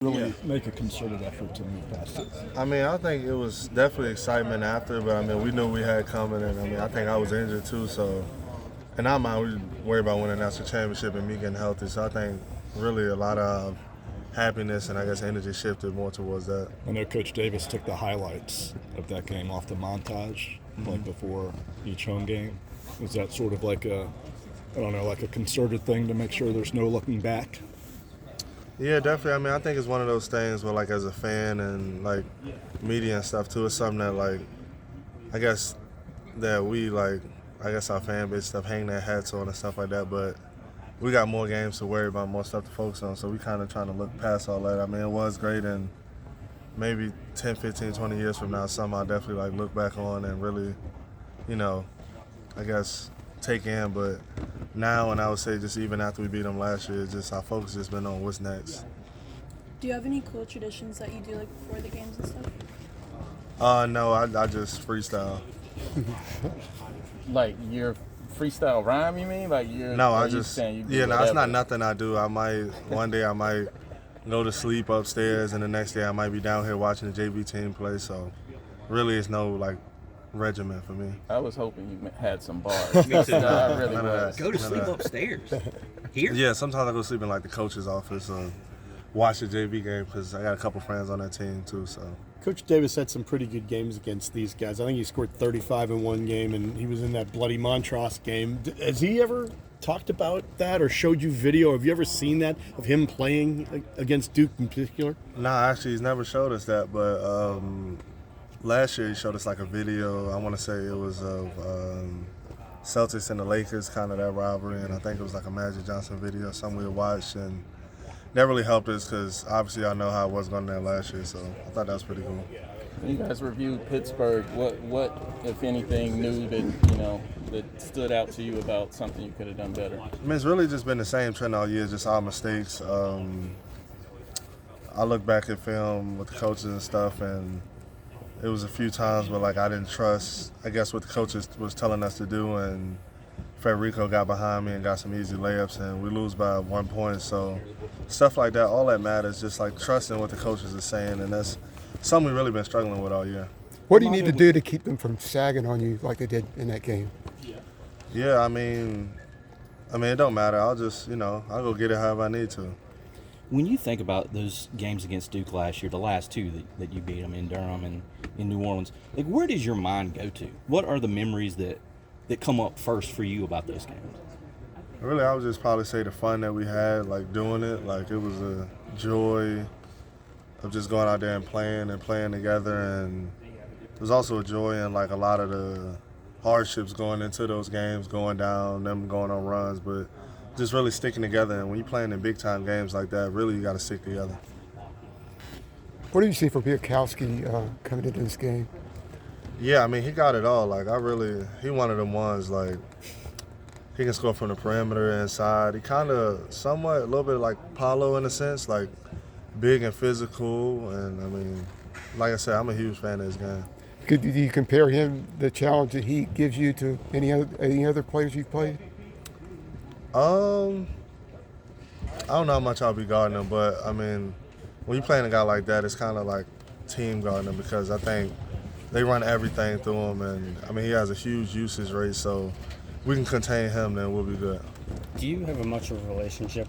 really make a concerted effort to move past it? I mean, I think it was definitely excitement after, but I mean, we knew we had coming, and I mean, I think I was injured too, so in our mind, we worried about winning the national championship and me getting healthy. So I think really a lot of happiness and I guess energy shifted more towards that. I know Coach Davis took the highlights of that game off the montage, like before each home game. Was that sort of like like a concerted thing to make sure there's no looking back? Yeah, definitely. I mean, I think it's one of those things where, like, as a fan and like media and stuff too, it's something that like I guess that we like. I guess our fan base stuff hang their hats on and stuff like that, but we got more games to worry about, more stuff to focus on, so we kind of trying to look past all that. I mean, it was great, and maybe 10, 15, 20 years from now, something I'll definitely like look back on and really, I guess take in. But now, and I would say just even after we beat them last year, just our focus has been on what's next. Do you have any cool traditions that you do like before the games and stuff? No, I just freestyle. Like your freestyle rhyme, you mean? Like you're No, or I you just saying you do it's whatever? not nothing I do. One day I might go to sleep upstairs, and the next day I might be down here watching the JV team play. So really, it's no like regimen for me. I was hoping you had some bars. Me too. I really None of was. that. Go to sleep upstairs. Here? Yeah, sometimes I go sleep in like the coach's office or watch the JV game because I got a couple friends on that team too. So Coach Davis had some pretty good games against these guys. I think he scored 35 in one game, and he was in that bloody Montross game. Has he ever talked about that or showed you video? Have you ever seen that of him playing against Duke in particular? nah, actually, he's never showed us that. But last year he showed us like a video. I want to say it was of Celtics and the Lakers, kind of that rivalry, and I think it was like a Magic Johnson video, something we watched, and that really helped us because obviously I know how it was going there last year, so I thought that was pretty cool. You guys reviewed Pittsburgh. What, if anything, new that stood out to you about something you could have done better? I mean, it's really just been the same trend all year, just our mistakes. I look back at film with the coaches and stuff, and it was a few times where like I didn't trust, I guess, what the coaches was telling us to do, and Federico got behind me and got some easy layups, and we lose by 1 point. So stuff like that, all that matters, just like trusting what the coaches are saying, and that's something we've really been struggling with all year. What do you need to do to keep them from sagging on you like they did in that game? Yeah, I mean, it don't matter. I'll just, I'll go get it however I need to. When you think about those games against Duke last year, the last two that you beat them in Durham and in New Orleans, like where does your mind go to? What are the memories that come up first for you about those games? Really, I would just probably say the fun that we had, like doing it. Like it was a joy of just going out there and playing together, and it was also a joy in like a lot of the hardships going into those games, going down, them going on runs, but just really sticking together. And when you're playing in big time games like that, really you got to stick together. What do you see from Biakowski coming into this game? Yeah, I mean, he got it all. Like, he one of them ones, like, he can score from the perimeter inside. He kind of somewhat, a little bit like Paolo in a sense, like big and physical. And, I mean, like I said, I'm a huge fan of his game. Do you compare him, the challenge that he gives you, to any other players you've played? I don't know how much I'll be guarding him, but, I mean, when you're playing a guy like that, it's kind of like team guarding him because I think they run everything through him, and I mean he has a huge usage rate, so we can contain him, then we'll be good. Do you have a much of a relationship